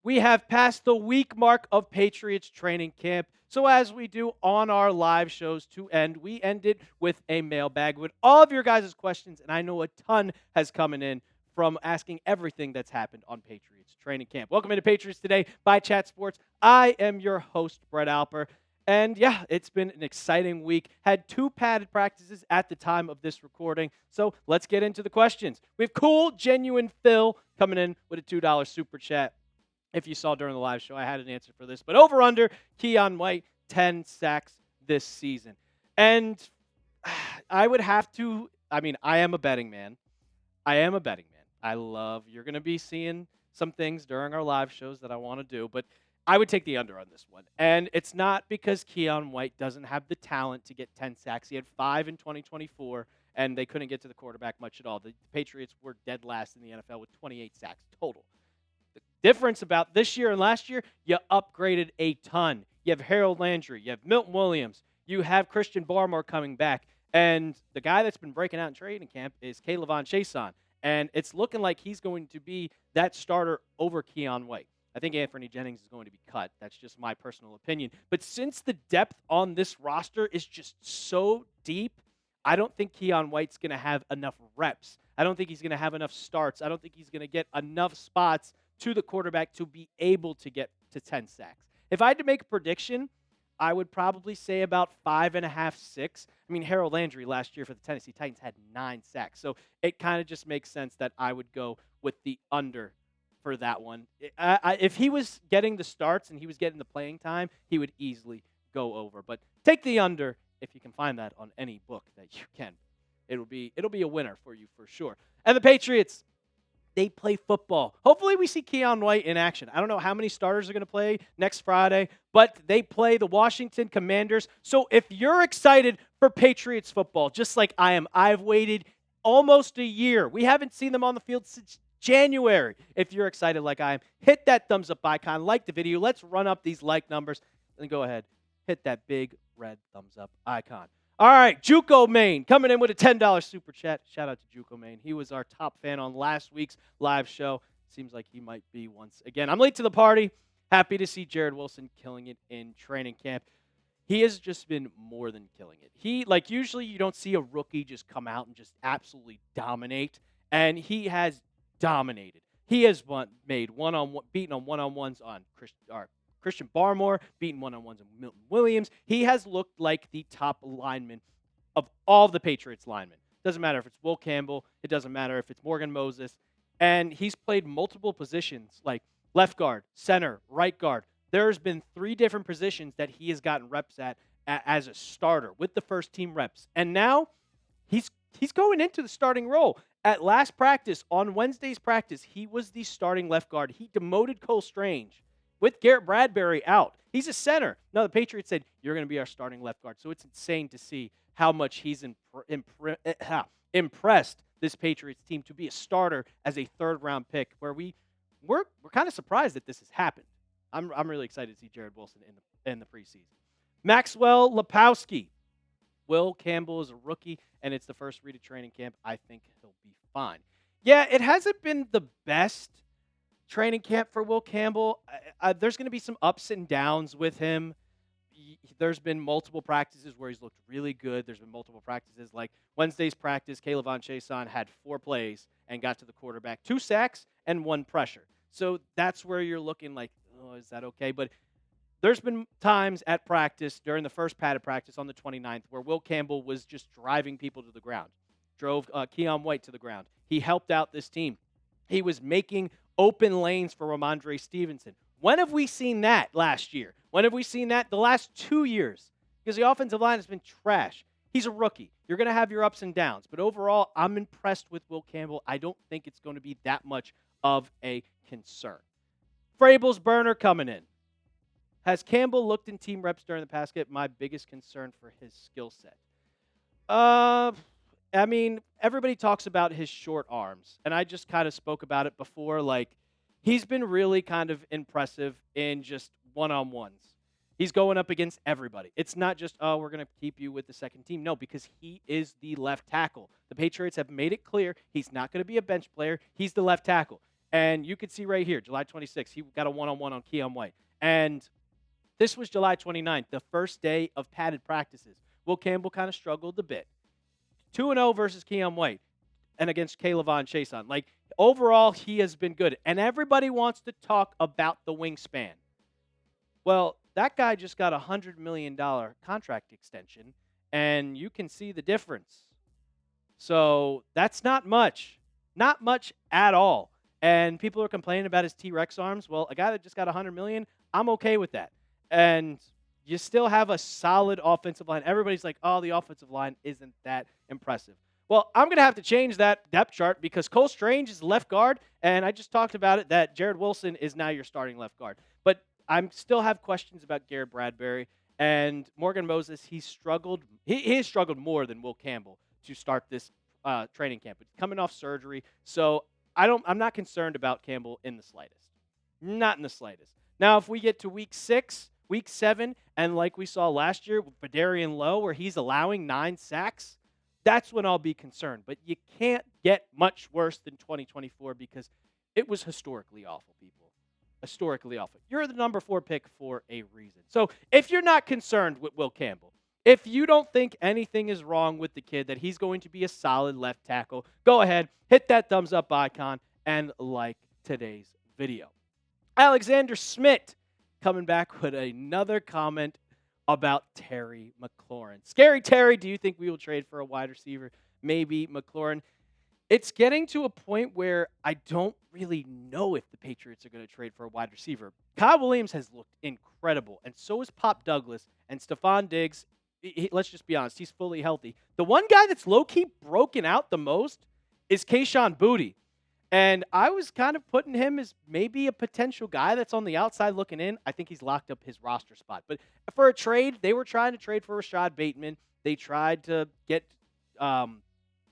We have passed the week mark of Patriots Training Camp. So as we do on our live shows to end, we ended with a mailbag with all of your guys' questions, and I know a ton has coming in from asking everything that's happened on Patriots Training Camp. Welcome into Patriots Today by Chat Sports. I am your host, Brett Alper. And yeah, it's been an exciting week. Had 2 padded practices at the time of this recording. So let's get into the questions. We have Cool Genuine Phil coming in with a $2 super chat. If you saw during the live show, I had an answer for this. But over under, Keion White, 10 sacks this season. And I would have to, I am a betting man. You're going to be seeing some things during our live shows that I want to do, but I would take the under on this one. And it's not because Keion White doesn't have the talent to get 10 sacks. He had 5 in 2024, and they couldn't get to the quarterback much at all. The Patriots were dead last in the NFL with 28 sacks total. The difference about this year and last year, you upgraded a ton. You have Harold Landry, you have Milton Williams, you have Christian Barmore coming back, and the guy that's been breaking out in training camp is Kayshon Boutte, and it's looking like he's going to be that starter over Keon White. I think Anthony Jennings is going to be cut. That's just my personal opinion. But since the depth on this roster is just so deep, I don't think Keon White's going to have enough reps. I don't think he's going to have enough starts. I don't think he's going to get enough spots to the quarterback to be able to get to 10 sacks. If I had to make a prediction, I would probably say about 5.5, 6. Harold Landry last year for the Tennessee Titans had 9 sacks. So it kind of just makes sense that I would go with the under for that one. If he was getting the starts and he was getting the playing time, he would easily go over. But take the under if you can find that on any book that you can. It'll be a winner for you for sure. And the Patriots, they play football. Hopefully we see Keon White in action. I don't know how many starters are going to play next Friday, but they play the Washington Commanders. So if you're excited for Patriots football, just like I am, I've waited almost a year. We haven't seen them on the field since January. If you're excited like I am, hit that thumbs up icon, like the video. Let's run up these like numbers. And go ahead, hit that big red thumbs up icon. All right, Juco Maine coming in with a $10 super chat. Shout out to Juco Maine. He was our top fan on last week's live show. Seems like he might be once again. I'm late to the party. Happy to see Jared Wilson killing it in training camp. He has just been more than killing it. Usually you don't see a rookie just come out and just absolutely dominate, and he has dominated. He has beaten on one-on-ones on Christian Barmore, beaten one-on-ones on Milton Williams. He has looked like the top lineman of all the Patriots linemen. Doesn't matter if it's Will Campbell. It doesn't matter if it's Morgan Moses. And he's played multiple positions like left guard, center, right guard. There's been 3 different positions that he has gotten reps at as a starter with the first team reps. And now he's going into the starting role. At last practice, on Wednesday's practice, he was the starting left guard. He demoted Cole Strange with Garrett Bradbury out. He's a center. No, the Patriots said, you're going to be our starting left guard. So it's insane to see how much he's impressed this Patriots team to be a starter as a third-round pick, where we're kind of surprised that this has happened. I'm really excited to see Jared Wilson in the preseason. Maxwell Lepowski. Will Campbell is a rookie, and it's the first read of training camp. I think he'll be fine. Yeah, it hasn't been the best training camp for Will Campbell. There's going to be some ups and downs with him. There's been multiple practices where he's looked really good. There's been multiple practices like Wednesday's practice. Kayshon Boutte had 4 plays and got to the quarterback, 2 sacks and 1 pressure. So that's where you're looking like, oh, is that okay? But there's been times at practice during the first padded practice on the 29th where Will Campbell was just driving people to the ground, drove Keon White to the ground. He helped out this team. He was making open lanes for Ramondre Stevenson. When have we seen that last year? When have we seen that? The last 2 years. Because the offensive line has been trash. He's a rookie. You're going to have your ups and downs. But overall, I'm impressed with Will Campbell. I don't think it's going to be that much of a concern. Vrabel's burner coming in. Has Campbell looked in team reps during the past game? My biggest concern for his skill set. Everybody talks about his short arms, and I just kind of spoke about it before. He's been really kind of impressive in just one-on-ones. He's going up against everybody. It's not just, oh, we're going to keep you with the second team. No, because he is the left tackle. The Patriots have made it clear he's not going to be a bench player. He's the left tackle. And you can see right here, July 26th, he got a one-on-one on Keon White. And this was July 29th, the first day of padded practices. Will Campbell kind of struggled a bit. 2-0 versus Keon White and against Kayvon Chason. Like, overall, he has been good. And everybody wants to talk about the wingspan. Well, that guy just got a $100 million contract extension, and you can see the difference. So that's not much. Not much at all. And people are complaining about his T-Rex arms. Well, a guy that just got $100 million, I'm okay with that. And you still have a solid offensive line. Everybody's like, oh, the offensive line isn't that impressive. Well, I'm going to have to change that depth chart because Cole Strange is left guard, and I just talked about it that Jared Wilson is now your starting left guard. But I still have questions about Garrett Bradbury and Morgan Moses. He struggled. He has struggled more than Will Campbell to start this training camp. It's coming off surgery, so I'm not concerned about Campbell in the slightest. Not in the slightest. Now, if we get to week 6, week 7, and like we saw last year with Badarian Lowe, where he's allowing 9 sacks, that's when I'll be concerned. But you can't get much worse than 2024 because it was historically awful, people. Historically awful. You're the number 4 pick for a reason. So if you're not concerned with Will Campbell, if you don't think anything is wrong with the kid, that he's going to be a solid left tackle, go ahead, hit that thumbs up icon, and like today's video. Alexander Smith coming back with another comment about Terry McLaurin. Scary Terry, do you think we will trade for a wide receiver? Maybe McLaurin. It's getting to a point where I don't really know if the Patriots are going to trade for a wide receiver. Kyle Williams has looked incredible, and so is Pop Douglas and Stephon Diggs. Let's just be honest, he's fully healthy. The one guy that's low-key broken out the most is Kayshon Boutte. And I was kind of putting him as maybe a potential guy that's on the outside looking in. I think he's locked up his roster spot. But for a trade, they were trying to trade for Rashad Bateman. They tried to get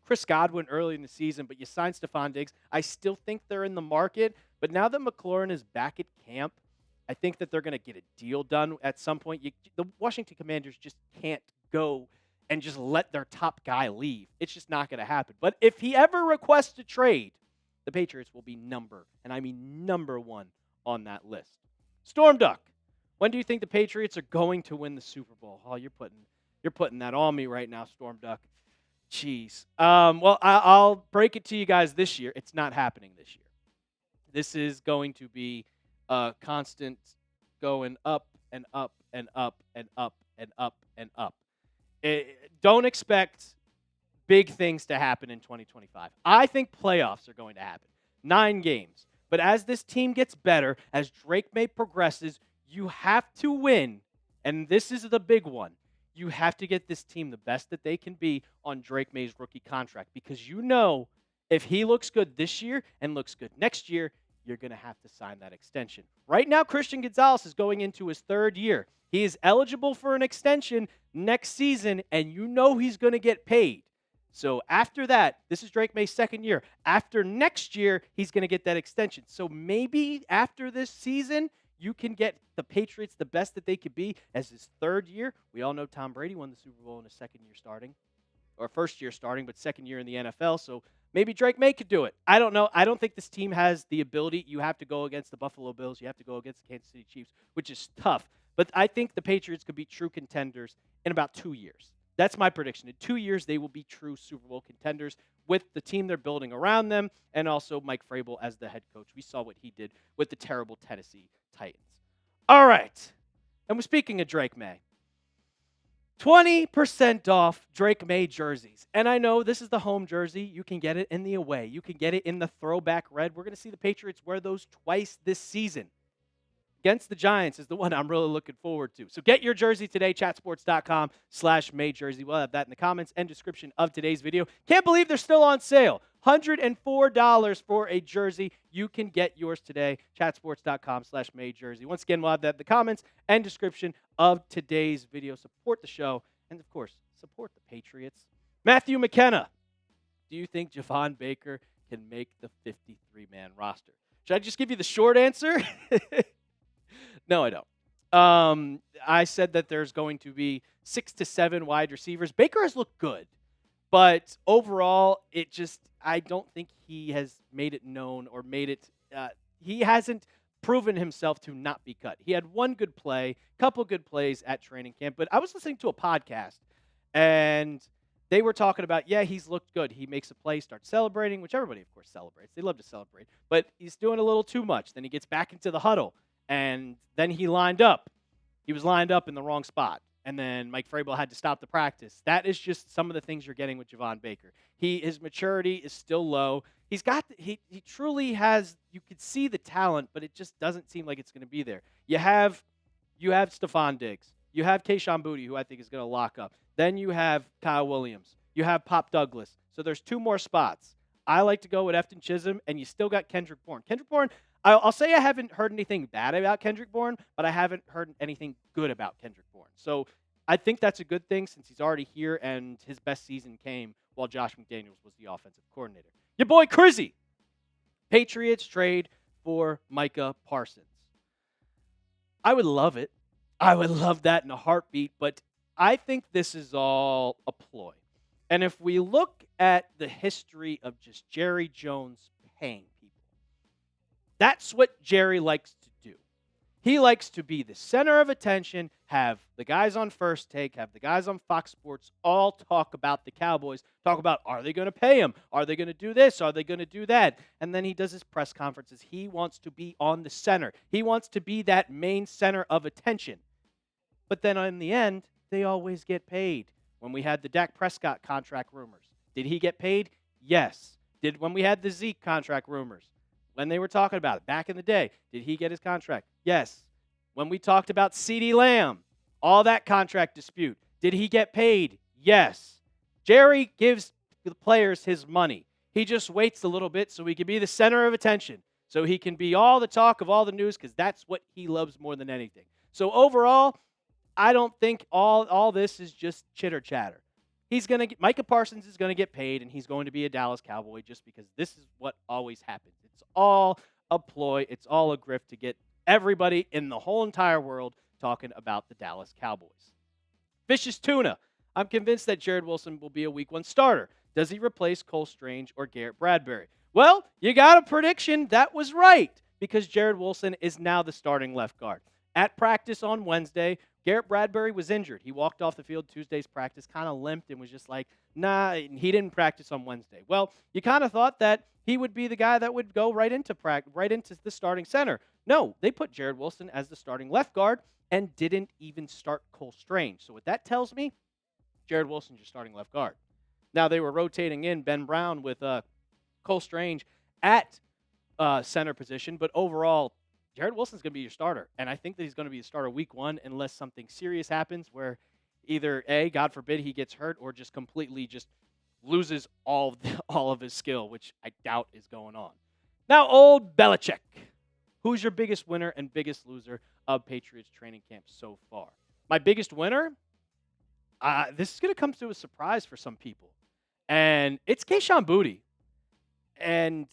Chris Godwin early in the season, but you signed Stephon Diggs. I still think they're in the market. But now that McLaurin is back at camp, I think that they're going to get a deal done at some point. The Washington Commanders just can't go and just let their top guy leave. It's just not going to happen. But if he ever requests a trade, the Patriots will be number 1 on that list. Storm Duck, when do you think the Patriots are going to win the Super Bowl? Oh, you're putting that on me right now, Storm Duck. Jeez. Well, I'll break it to you guys this year. It's not happening this year. This is going to be a constant going up and up and up and up and up and up. Don't expect big things to happen in 2025. I think playoffs are going to happen. 9 games. But as this team gets better, as Drake Maye progresses, you have to win. And this is the big one. You have to get this team the best that they can be on Drake Maye's rookie contract. Because you know if he looks good this year and looks good next year, you're going to have to sign that extension. Right now, Christian Gonzalez is going into his 3rd year. He is eligible for an extension next season, and you know he's going to get paid. So after that, this is Drake Maye's 2nd year. After next year, he's going to get that extension. So maybe after this season, you can get the Patriots the best that they could be as his 3rd year. We all know Tom Brady won the Super Bowl in his 2nd year starting, or 1st year starting, but 2nd year in the NFL. So maybe Drake Maye could do it. I don't know. I don't think this team has the ability. You have to go against the Buffalo Bills. You have to go against the Kansas City Chiefs, which is tough. But I think the Patriots could be true contenders in about 2 years. That's my prediction. In 2 years, they will be true Super Bowl contenders with the team they're building around them and also Mike Vrabel as the head coach. We saw what he did with the terrible Tennessee Titans. All right. And we're speaking of Drake Maye. 20% off Drake Maye jerseys. And I know this is the home jersey. You can get it in the away. You can get it in the throwback red. We're going to see the Patriots wear those twice this season. Against the Giants is the one I'm really looking forward to. So get your jersey today, chatsports.com/MayeJersey. We'll have that in the comments and description of today's video. Can't believe they're still on sale. $104 for a jersey. You can get yours today, chatsports.com/MayeJersey. Once again, we'll have that in the comments and description of today's video. Support the show and, of course, support the Patriots. Matthew McKenna, do you think Javon Baker can make the 53-man roster? Should I just give you the short answer? No, I don't. I said that there's going to be 6 to 7 wide receivers. Baker has looked good, but overall, I don't think he has made it known or made it. He hasn't proven himself to not be cut. He had one good play, couple good plays at training camp, but I was listening to a podcast, and they were talking about, yeah, he's looked good. He makes a play, starts celebrating, which everybody, of course, celebrates. They love to celebrate, but he's doing a little too much. Then he gets back into the huddle, and then he lined up. He was lined up in the wrong spot. And then Mike Vrabel had to stop the practice. That is just some of the things you're getting with Javon Baker. His maturity is still low. He truly has. You could see the talent, but it just doesn't seem like it's going to be there. You have Stephon Diggs. You have Kayshon Boutte, who I think is going to lock up. Then you have Kyle Williams. You have Pop Douglas. So there's 2 more spots. I like to go with Efton Chisholm, and you still got Kendrick Bourne. Kendrick Bourne, I'll say I haven't heard anything bad about Kendrick Bourne, but I haven't heard anything good about Kendrick Bourne. So I think that's a good thing since he's already here, and his best season came while Josh McDaniels was the offensive coordinator. Your boy Crizzy. Patriots trade for Micah Parsons. I would love it. I would love that in a heartbeat, but I think this is all a ploy. And if we look at the history of just Jerry Jones paying people, that's what Jerry likes to do. He likes to be the center of attention, have the guys on First Take, have the guys on Fox Sports all talk about the Cowboys, talk about, are they going to pay him? Are they going to do this? Are they going to do that? And then he does his press conferences. He wants to be on the center. He wants to be that main center of attention. But then in the end, they always get paid. When we had the Dak Prescott contract rumors, did he get paid? Yes. When we had the Zeke contract rumors, when they were talking about it back in the day, did he get his contract? Yes. When we talked about CeeDee Lamb, all that contract dispute, did he get paid? Yes. Jerry gives the players his money. He just waits a little bit so he can be the center of attention, so he can be all the talk of all the news, because that's what he loves more than anything. So overall, I don't think all this is just chitter chatter. Micah Parsons is going to get paid, and he's going to be a Dallas Cowboy just because this is what always happens. It's all a ploy. It's all a grift to get everybody in the whole entire world talking about the Dallas Cowboys. Vicious Tuna. I'm convinced that Jared Wilson will be a Week 1 starter. Does he replace Cole Strange or Garrett Bradbury? Well, you got a prediction that was right, because Jared Wilson is now the starting left guard. At practice on Wednesday, Garrett Bradbury was injured. He walked off the field Tuesday's practice, kind of limped, and was just like, nah, he didn't practice on Wednesday. Well, you kind of thought that he would be the guy that would go right into the starting center. No, they put Jared Wilson as the starting left guard and didn't even start Cole Strange. So what that tells me, Jared Wilson's your starting left guard. Now, they were rotating in Ben Brown with Cole Strange at center position, but overall, Jared Wilson's going to be your starter, and I think that he's going to be a starter Week 1 unless something serious happens where either A, God forbid, he gets hurt, or just completely just loses all of his skill, which I doubt is going on. Now, old Belichick. Who's your biggest winner and biggest loser of Patriots training camp so far? My biggest winner? This is going to come to a surprise for some people, and it's Kayshon Boutte. And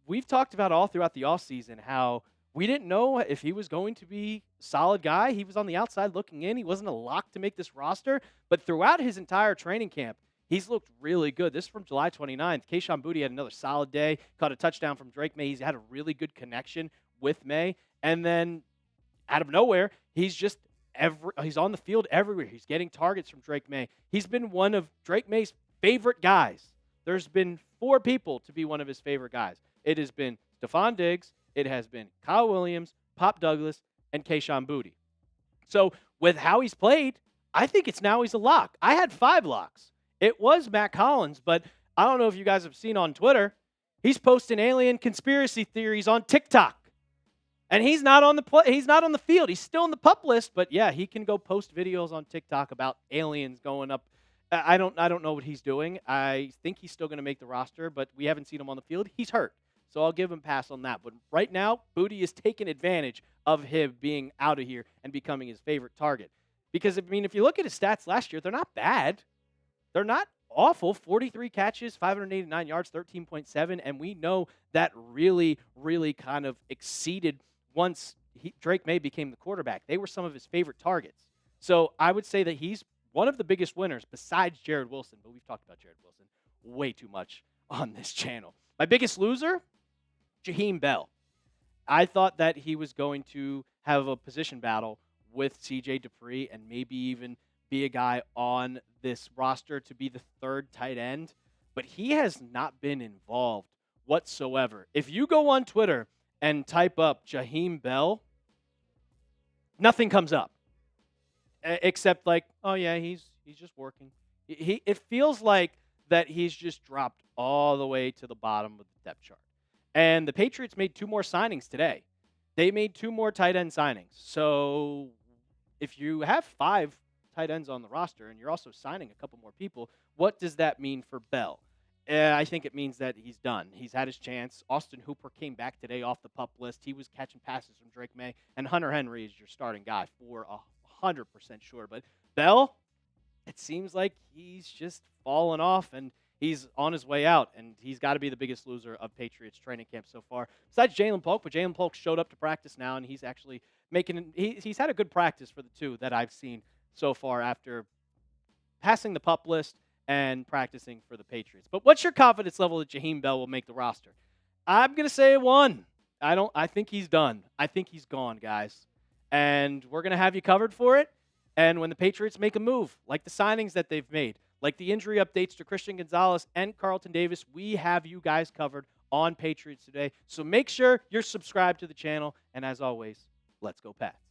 we've talked about all throughout the offseason how we didn't know if he was going to be a solid guy. He was on the outside looking in. He wasn't a lock to make this roster. But throughout his entire training camp, he's looked really good. This is from July 29th. Kayshon Boutte had another solid day, caught a touchdown from Drake Maye. He's had a really good connection with Maye. And then out of nowhere, he's on the field everywhere. He's getting targets from Drake Maye. He's been one of Drake Maye's favorite guys. There's been 4 people to be one of his favorite guys. It has been Stephon Diggs, it has been Kyle Williams, Pop Douglas, and Kayshon Boutte. So with how he's played, I think it's now he's a lock. I had 5 locks. It was Matt Collins, but I don't know if you guys have seen on Twitter, he's posting alien conspiracy theories on TikTok. And he's not on the field. He's still on the PUP list, but yeah, he can go post videos on TikTok about aliens going up. I don't know what he's doing. I think he's still going to make the roster, but we haven't seen him on the field. He's hurt. So I'll give him a pass on that. But right now, Boutte is taking advantage of him being out of here and becoming his favorite target. Because, if you look at his stats last year, they're not bad. They're not awful. 43 catches, 589 yards, 13.7. And we know that really, really kind of exceeded once Drake Maye became the quarterback. They were some of his favorite targets. So I would say that he's one of the biggest winners besides Jared Wilson, but we've talked about Jared Wilson way too much on this channel. My biggest loser, Jaheim Bell. I thought that he was going to have a position battle with CJ Dupree and maybe even be a guy on this roster to be the third tight end, but he has not been involved whatsoever. If you go on Twitter and type up Jaheim Bell, nothing comes up except like, oh yeah, he's just working. It feels like that he's just dropped all the way to the bottom of the depth chart. And the Patriots made 2 more signings today. They made 2 more tight end signings. So if you have 5 tight ends on the roster and you're also signing a couple more people, what does that mean for Bell? I think it means that he's done. He's had his chance. Austin Hooper came back today off the PUP list. He was catching passes from Drake Maye, and Hunter Henry is your starting guy for 100% sure. But Bell, it seems like he's just fallen off, and he's on his way out, and he's got to be the biggest loser of Patriots training camp so far. Besides Jalen Polk, but Jalen Polk showed up to practice now, and he's actually he's had a good practice for the 2 that I've seen so far after passing the PUP list and practicing for the Patriots. But what's your confidence level that Jaheim Bell will make the roster? I'm going to say 1. I think he's done. I think he's gone, guys. And we're going to have you covered for it. And when the Patriots make a move, like the signings that they've made, like the injury updates to Christian Gonzalez and Carlton Davis, we have you guys covered on Patriots Today. So make sure you're subscribed to the channel. And as always, let's go Pats.